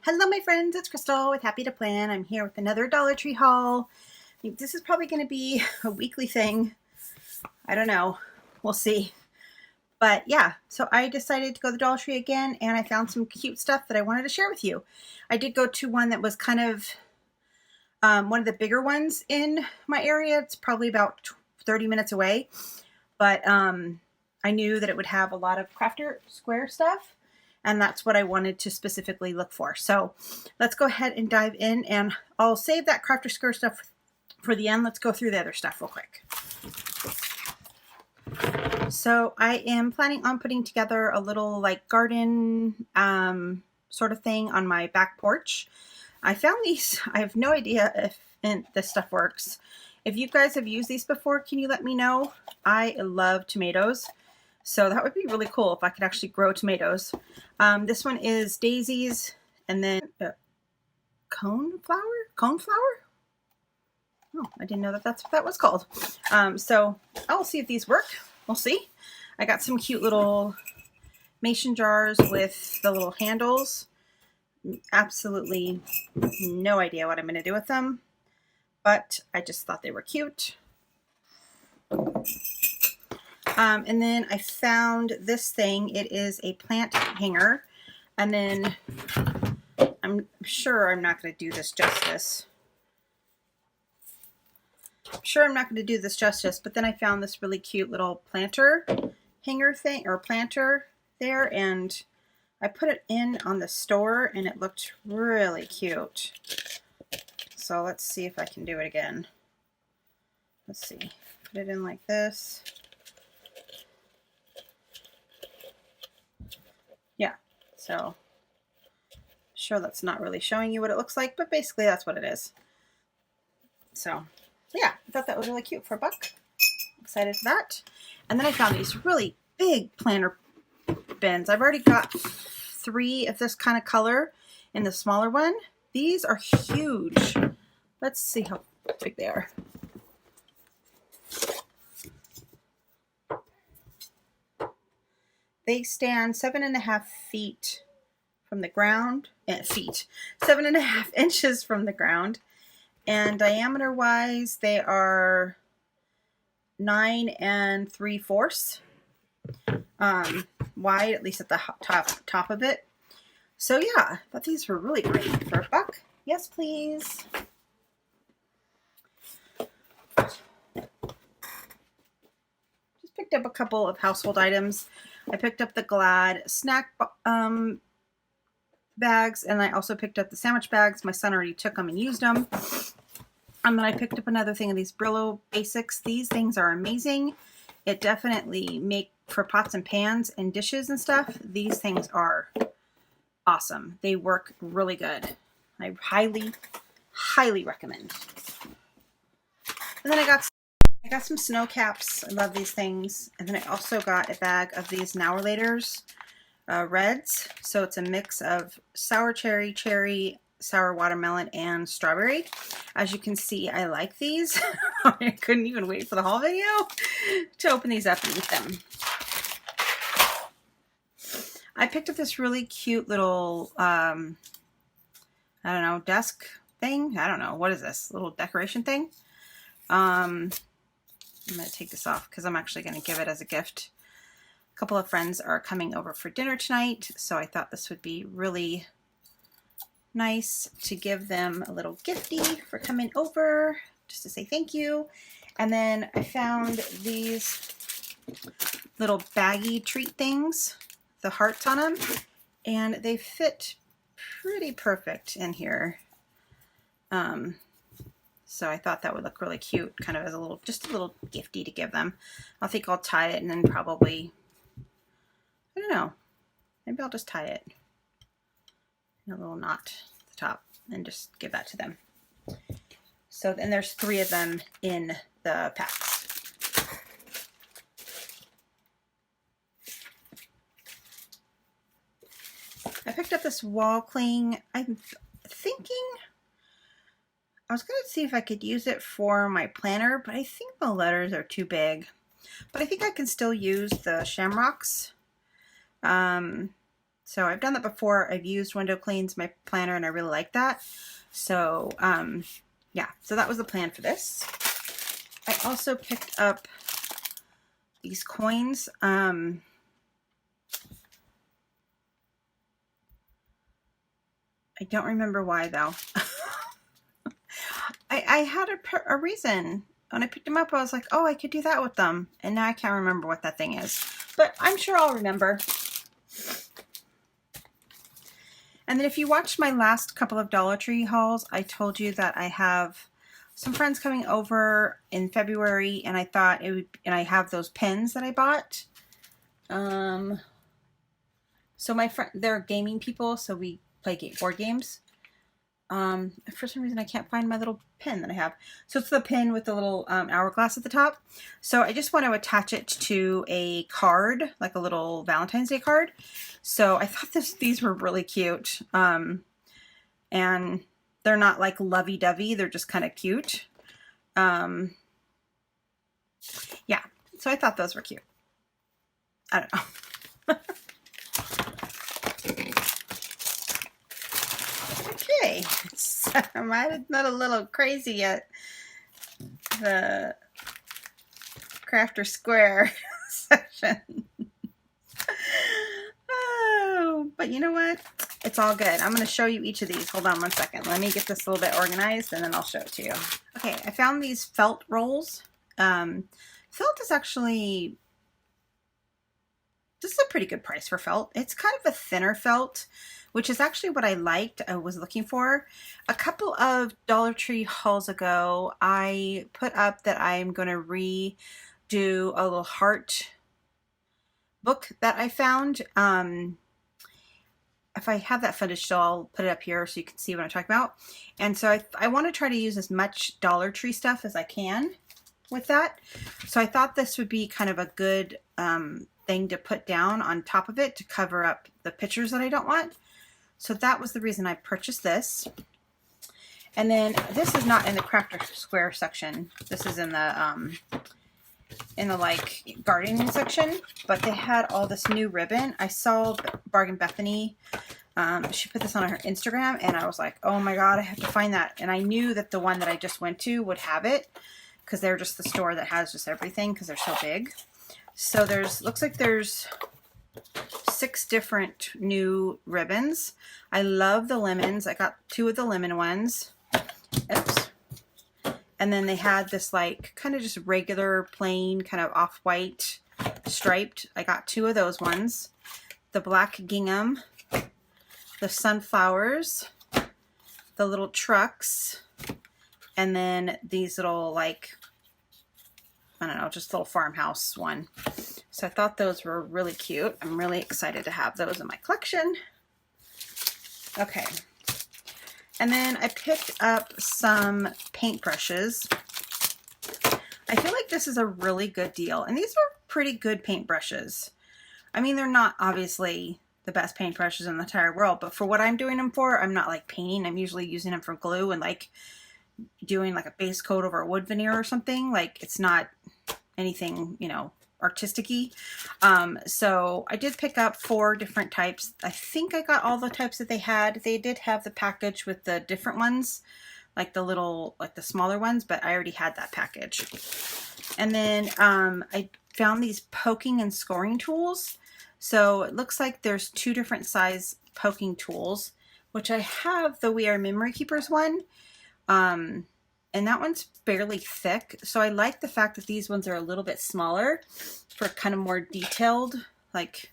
Hello my friends, it's Crystal with Happy to Plan. I'm here with another Dollar Tree haul. I think this is probably going to be a weekly thing. I don't know. We'll see. But yeah, so I decided to go to the Dollar Tree again and I found some cute stuff that I wanted to share with you. I did go to one that was kind of one of the bigger ones in my area. It's probably about 30 minutes away. But I knew that it would have a lot of Crafter Square stuff. And that's what I wanted to specifically look for. So let's go ahead and dive in, and I'll save that Crafter Square stuff for the end. Let's go through the other stuff real quick. So I am planning on putting together a little like garden sort of thing on my back porch. I found these. I have no idea if this stuff works. If you guys have used these before, can you let me know? I love tomatoes. So that would be really cool if I could actually grow tomatoes. This one is daisies and then coneflower? Oh, I didn't know that that's what that was called. So I'll see if these work. We'll see. I got some cute little mason jars with the little handles. Absolutely no idea what I'm going to do with them, but I just thought they were cute. And then I found this thing. It is a plant hanger. And then I'm sure I'm not going to do this justice. But then I found this really cute little planter hanger thing, or planter there. And I put it in on the store and it looked really cute. So let's see if I can do it again. Let's see. Put it in like this. Yeah, so sure that's not really showing you what it looks like, but basically that's what it is. So yeah, I thought that was really cute for $1. Excited for that. And then I found these really big planter bins. I've already got 3 of this kind of color in the smaller one. These are huge. Let's see how big they are. They stand 7.5 feet from the ground, 7.5 inches from the ground. And diameter wise, they are 9 3/4 wide, at least at the top of it. So yeah, I thought these were really great for $1. Yes, please. Just picked up a couple of household items. I picked up the Glad snack bags, and I also picked up the sandwich bags. My son already took them and used them. And then I picked up another thing of these Brillo Basics. These things are amazing. It definitely make for pots and pans and dishes and stuff. These things are awesome. They work really good. I highly recommend. And then I got some snow caps. I love these things. And then I also got a bag of these Now or Laters reds. So it's a mix of sour cherry, sour watermelon, and strawberry. As you can see, I like these. I couldn't even wait for the haul video to open these up and eat them. I picked up this really cute little, I don't know, desk thing. I don't know. What is this? Little decoration thing. I'm going to take this off because I'm actually going to give it as a gift. A couple of friends are coming over for dinner tonight, so I thought this would be really nice to give them a little gifty for coming over, just to say thank you. And then I found these little baggy treat things, the hearts on them, and they fit pretty perfect in here. So I thought that would look really cute, kind of as just a little gifty to give them. I think I'll tie it and then probably, I don't know, maybe I'll just tie it in a little knot at the top and just give that to them. So then there's 3 of them in the packs. I picked up this wall cling. I'm thinking I was going to see if I could use it for my planner, but I think the letters are too big. But I think I can still use the shamrocks. So I've done that before. I've used window cleans, my planner, and I really like that. So yeah, so that was the plan for this. I also picked up these coins. I don't remember why though. I had a reason. When I picked them up, I was like, oh, I could do that with them. And now I can't remember what that thing is. But I'm sure I'll remember. And then if you watched my last couple of Dollar Tree hauls, I told you that I have some friends coming over in February, and I thought it would, and I have those pens that I bought. So my friend, they're gaming people, so we play board games. For some reason I can't find my little pen that I have. So it's the pen with the little hourglass at the top. So I just want to attach it to a card, like a little Valentine's Day card. So I thought these were really cute. And they're not like lovey-dovey, they're just kind of cute. Yeah, so I thought those were cute. I don't know. Okay, so I might have not a little crazy at the Crafter Square section. Oh, but you know what? It's all good. I'm going to show you each of these. Hold on one second. Let me get this a little bit organized and then I'll show it to you. Okay, I found these felt rolls. Felt is actually, this is a pretty good price for felt. It's kind of a thinner felt, which is actually what I liked, I was looking for. A couple of Dollar Tree hauls ago, I put up that I'm going to redo a little heart book that I found. If I have that footage still, I'll put it up here so you can see what I'm talking about. And so I want to try to use as much Dollar Tree stuff as I can with that. So I thought this would be kind of a good thing to put down on top of it to cover up the pictures that I don't want. So that was the reason I purchased this. And then this is not in the Crafter Square section. This is in the like gardening section, but they had all this new ribbon. I saw Bargain Bethany. She put this on her Instagram and I was like, oh my God, I have to find that. And I knew that the one that I just went to would have it because they're just the store that has just everything because they're so big. So looks like there's 6 different new ribbons. I love the lemons. I got 2 of the lemon ones. Oops. And then they had this like kind of just regular plain kind of off-white striped. I got 2 of those ones. The black gingham, the sunflowers, the little trucks, and then these little like, I don't know, just little farmhouse one. So I thought those were really cute. I'm really excited to have those in my collection. Okay. And then I picked up some paintbrushes. I feel like this is a really good deal. And these are pretty good paintbrushes. I mean, they're not obviously the best paintbrushes in the entire world, but for what I'm doing them for, I'm not like painting. I'm usually using them for glue and like doing like a base coat over a wood veneer or something. Like it's not anything, you know, artistic-y. So I did pick up 4 different types. I think I got all the types that they had. They did have the package with the different ones, like the little, like the smaller ones, but I already had that package. And then I found these poking and scoring tools. So it looks like there's 2 different size poking tools, which I have the We Are Memory Keepers one. And that one's fairly thick. So I like the fact that these ones are a little bit smaller for kind of more detailed, like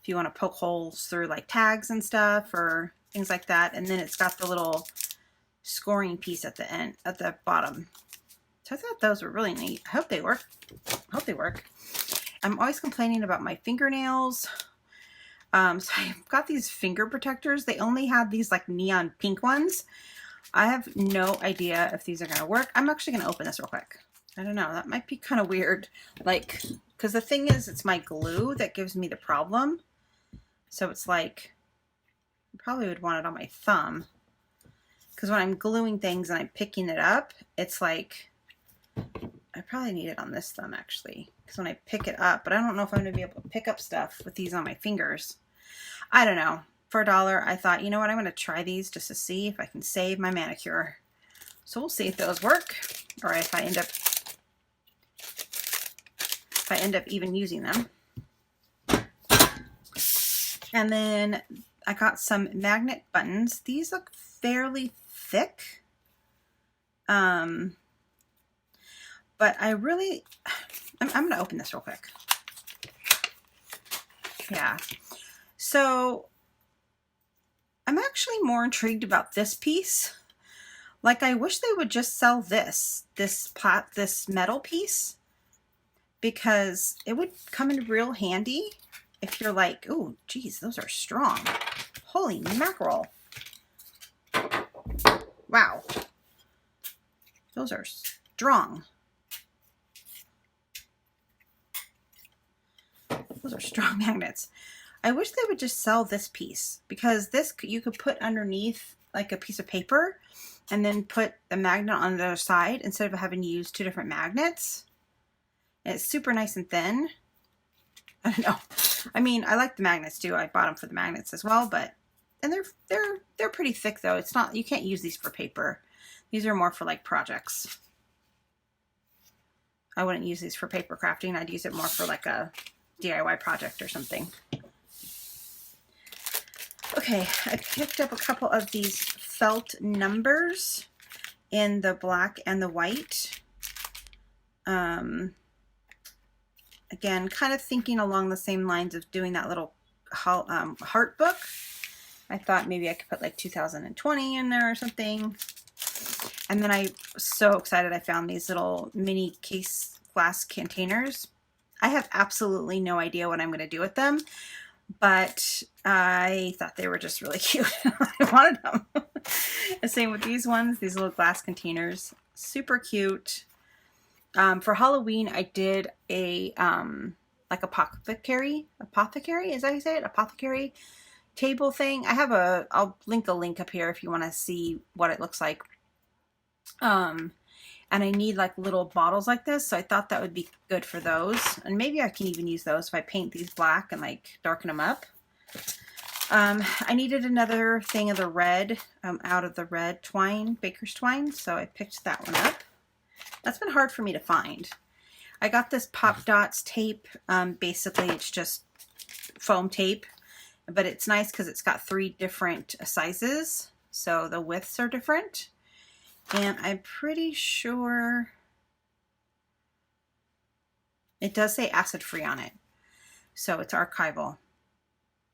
if you want to poke holes through like tags and stuff or things like that. And then it's got the little scoring piece at the end, at the bottom. So I thought those were really neat. I hope they work. I hope they work. I'm always complaining about my fingernails. So I've got these finger protectors. They only had these like neon pink ones. I have no idea if these are going to work. I'm actually going to open this real quick. I don't know. That might be kind of weird. Like, because the thing is, it's my glue that gives me the problem. So it's like, I probably would want it on my thumb. Because when I'm gluing things and I'm picking it up, it's like, I probably need it on this thumb actually. Because when I pick it up, but I don't know if I'm going to be able to pick up stuff with these on my fingers. I don't know. For $1, I thought, you know what, I'm going to try these just to see if I can save my manicure. So we'll see if those work, or if I end up even using them. And then I got some magnet buttons. These look fairly thick. But I'm going to open this real quick. Yeah. So I'm actually more intrigued about this piece. Like, I wish they would just sell this metal piece, because it would come in real handy if you're like, oh, geez, those are strong. Holy mackerel. Wow. Those are strong. Those are strong magnets. I wish they would just sell this piece, because this you could put underneath like a piece of paper and then put the magnet on the other side instead of having to use 2 different magnets. And it's super nice and thin. I don't know. I mean, I like the magnets too. I bought them for the magnets as well, and they're pretty thick though. It's not, you can't use these for paper. These are more for like projects. I wouldn't use these for paper crafting. I'd use it more for like a DIY project or something. Okay, I picked up a couple of these felt numbers in the black and the white. Again, kind of thinking along the same lines of doing that little heart book. I thought maybe I could put like 2020 in there or something. And then I was so excited I found these little mini case glass containers. I have absolutely no idea what I'm going to do with them, but I thought they were just really cute. I wanted them. The same with these ones, these little glass containers. Super cute. For Halloween, I did a like apothecary, is that how you say it? Apothecary table thing. I'll link a link up here if you want to see what it looks like. And I need like little bottles like this, so I thought that would be good for those. And maybe I can even use those if I paint these black and like darken them up. I needed another thing of the red, out of the red twine, baker's twine, so I picked that one up. That's been hard for me to find. I got this Pop Dots tape. Basically, it's just foam tape, but it's nice because it's got 3 different sizes, so the widths are different. And I'm pretty sure it does say acid-free on it, so it's archival.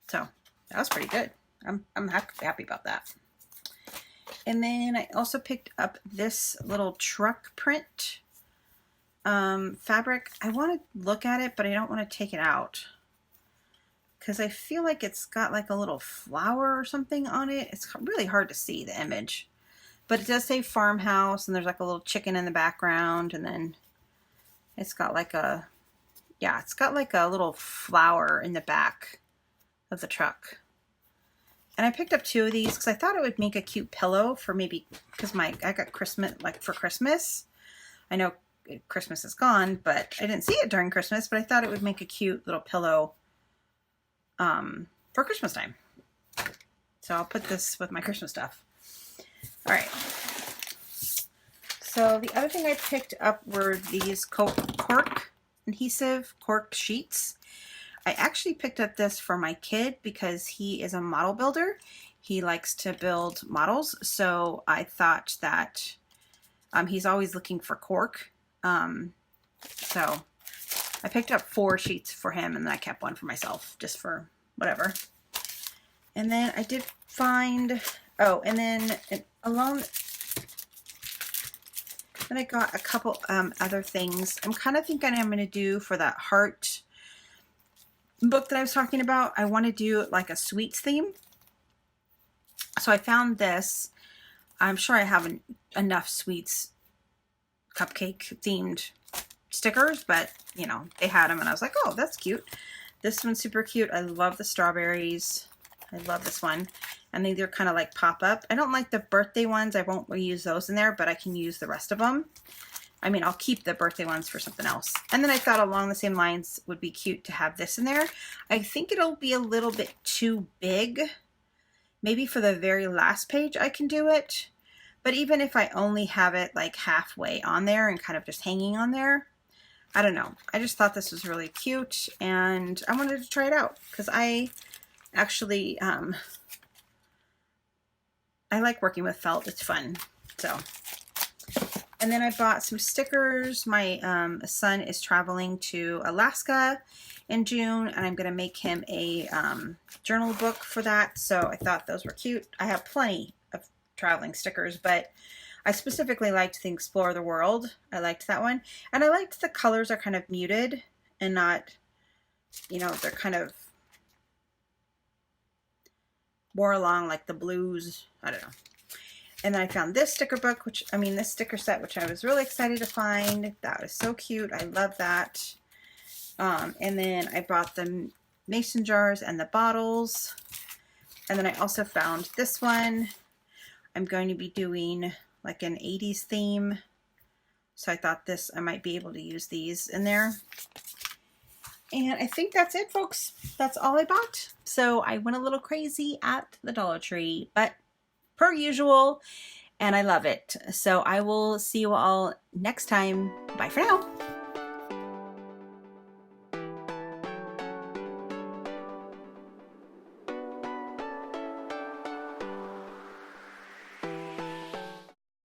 So that was pretty good. I'm happy about that. And then I also picked up this little truck print fabric. I want to look at it, but I don't want to take it out because I feel like it's got like a little flower or something on it. It's really hard to see the image, but it does say farmhouse, and there's like a little chicken in the background, and then it's got like a, yeah, it's got like a little flower in the back of the truck. And I picked up 2 of these because I thought it would make a cute pillow for maybe, because I got Christmas, like for Christmas. I know Christmas is gone, but I didn't see it during Christmas, but I thought it would make a cute little pillow for Christmas time. So I'll put this with my Christmas stuff. All right. So the other thing I picked up were these cork adhesive cork sheets. I actually picked up this for my kid because he is a model builder. He likes to build models. So I thought that he's always looking for cork. So I picked up 4 sheets for him, and then I kept 1 for myself just for whatever. And then I did find, and then along, then I got a couple other things. I'm kind of thinking I'm going to do for that heart book that I was talking about. I want to do like a sweets theme. So I found this. I'm sure I have enough sweets cupcake themed stickers, but you know, they had them and I was like, oh, that's cute. This one's super cute. I love the strawberries. I love this one. And they're kind of like pop up. I don't like the birthday ones. I won't use those in there, but I can use the rest of them. I mean, I'll keep the birthday ones for something else. And then I thought along the same lines would be cute to have this in there. I think it'll be a little bit too big. Maybe for the very last page I can do it. But even if I only have it like halfway on there and kind of just hanging on there, I don't know. I just thought this was really cute and I wanted to try it out because I actually, I like working with felt. It's fun. So. And then I bought some stickers. My son is traveling to Alaska in June, and I'm going to make him a journal book for that. So I thought those were cute. I have plenty of traveling stickers, but I specifically liked the Explore the World. I liked that one. And I liked the colors are kind of muted and not, you know, they're kind of more along like the blues. I don't know. And then I found this sticker book, this sticker set, which I was really excited to find. That was so cute. I love that. And then I bought the mason jars and the bottles. And then I also found this one. I'm going to be doing like an 80s theme. So I thought I might be able to use these in there. And I think that's it, folks. That's all I bought. So I went a little crazy at the Dollar Tree, but per usual, and I love it. So I will see you all next time. Bye for now.